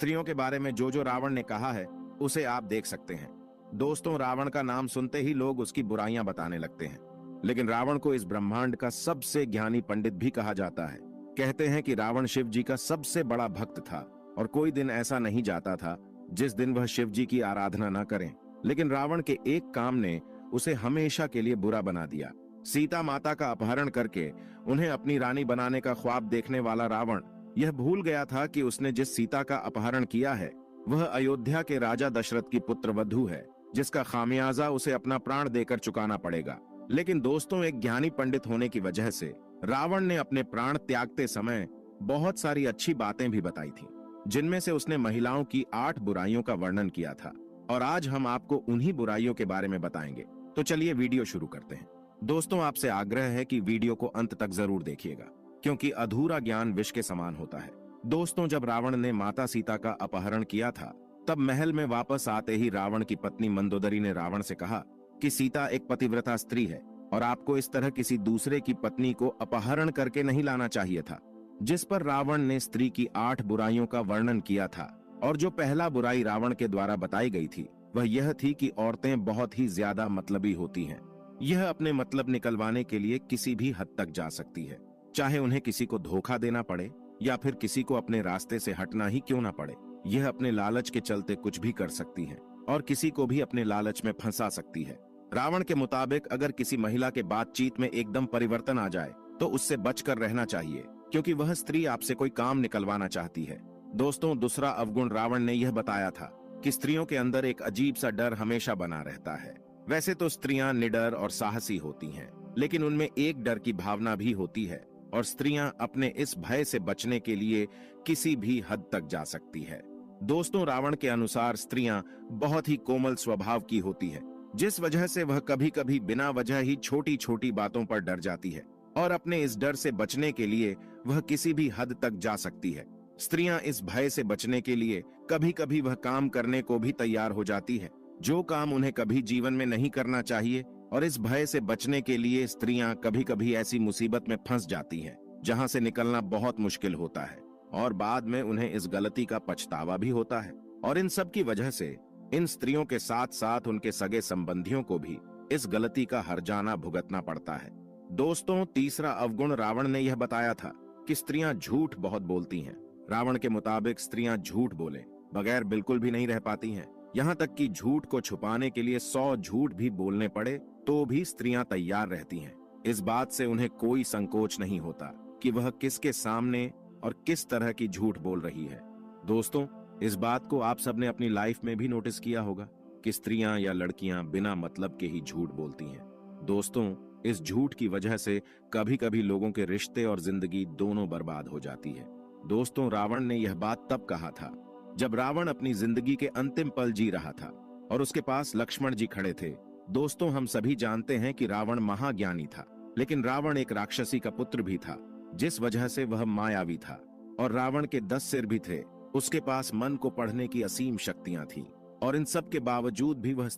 स्त्रियों के बारे में जो जो रावण ने कहा है उसे आप देख सकते हैं। दोस्तों, रावण का नाम सुनते ही लोग उसकी बुराइयां बताने लगते हैं, लेकिन रावण को इस ब्रह्मांड का सबसे ज्ञानी पंडित भी कहा जाता है। कहते हैं कि रावण शिव जी का सबसे बड़ा भक्त था और कोई दिन ऐसा नहीं जाता था जिस दिन वह शिव जी की आराधना न करें। लेकिन रावण के एक काम ने उसे हमेशा के लिए बुरा बना दिया। सीता माता का अपहरण करके उन्हें अपनी रानी बनाने का ख्वाब देखने वाला रावण यह भूल गया था कि उसने जिस सीता का अपहरण किया है वह अयोध्या के राजा दशरथ की पुत्रवधू है, जिसका खामियाजा उसे अपना प्राण देकर चुकाना पड़ेगा। लेकिन दोस्तों, एक ज्ञानी पंडित होने की वजह से रावण ने अपने प्राण त्यागते समय बहुत सारी अच्छी बातें भी बताई थी, जिनमें से उसने महिलाओं की 8 बुराइयों का वर्णन किया था। और आज हम आपको उन्हीं बुराइयों के बारे में बताएंगे। तो चलिए वीडियो शुरू करते हैं। दोस्तों, आपसे आग्रह है कि वीडियो को अंत तक जरूर देखिएगा, क्योंकि अधूरा ज्ञान विष के समान होता है। दोस्तों, जब रावण ने माता सीता का अपहरण किया था, तब महल में वापस आते ही रावण की पत्नी मंदोदरी ने रावण से कहा कि सीता एक पतिव्रता स्त्री है और आपको इस तरह किसी दूसरे की पत्नी को अपहरण करके नहीं लाना चाहिए था। जिस पर रावण ने स्त्री की 8 बुराइयों का वर्णन किया था, और जो पहला बुराई रावण के द्वारा बताई गई थी वह यह थी कि औरतें बहुत ही ज्यादा मतलबी होती हैं। यह अपने मतलब निकलवाने के लिए किसी भी हद तक जा सकती है, चाहे उन्हें किसी को धोखा देना पड़े या फिर किसी को अपने रास्ते से हटना ही क्यों ना पड़े। यह अपने लालच के चलते कुछ भी कर सकती है और किसी को भी अपने लालच में फंसा सकती है। रावण के मुताबिक अगर किसी महिला के बातचीत में एकदम परिवर्तन आ जाए तो उससे बचकर रहना चाहिए, क्योंकि वह स्त्री आपसे कोई काम निकलवाना चाहती है। दोस्तों, दूसरा अवगुण रावण ने यह बताया था कि स्त्रियों के अंदर एक अजीब सा डर हमेशा बना रहता है। वैसे तो स्त्रियां निडर और साहसी होती हैं, लेकिन उनमें एक डर की भावना भी होती है और स्त्रियां अपने इस भय से बचने के लिए किसी भी हद तक जा सकती है। दोस्तों, रावण के अनुसार स्त्रियां बहुत ही कोमल स्वभाव की होती है, जिस वजह से वह कभी कभी बिना वजह ही छोटी छोटी बातों पर डर जाती है और अपने इस डर से बचने के लिए वह किसी भी हद तक जा सकती है। स्त्रियां इस भय से बचने के लिए कभी कभी वह काम करने को भी तैयार हो जाती है जो काम उन्हें कभी जीवन में नहीं करना चाहिए, और इस भय से बचने के लिए स्त्रियां कभी कभी ऐसी मुसीबत में फंस जाती हैं जहां से निकलना बहुत मुश्किल होता है और बाद में उन्हें इस गलती का पछतावा भी होता है। और इन सब की वजह से इन स्त्रियों के साथ साथ उनके सगे संबंधियों को भी इस गलती का हर्जाना भुगतना पड़ता है। दोस्तों, तीसरा अवगुण रावण ने यह बताया था कि स्त्रियां झूठ बहुत बोलती हैं। रावण के मुताबिक स्त्रियां झूठ बोले बगैर बिल्कुल भी नहीं रह पाती हैं। यहाँ तक कि झूठ को छुपाने के लिए 100 झूठ भी बोलने पड़े तो भी स्त्रियां तैयार रहती हैं। इस बात से उन्हें कोई संकोच नहीं होता कि वह किसके सामने और किस तरह की झूठ बोल रही है। दोस्तों, इस बात को आप सबने अपनी लाइफ में भी नोटिस किया होगा कि स्त्रियां या लड़कियां बिना मतलब के ही झूठ बोलती हैं। दोस्तों, इस झूठ की वजह से कभी कभी लोगों के रिश्ते और जिंदगी दोनों बर्बाद हो जाती है। दोस्तों, रावण ने यह बात तब कहा था जब रावण अपनी जिंदगी के अंतिम पल जी रहा था और उसके पास लक्ष्मण जी खड़े थे। दोस्तों, हम सभी जानते हैं कि रावण महाज्ञानी था, लेकिन रावण एक राक्षसी का पुत्र भी था, जिस वजह से वह मायावी था। और रावण के 10 सिर भी थे। उसके पास मन को पढ़ने की असीम शक्तियां थीं और इन सब के बावजूद भी वह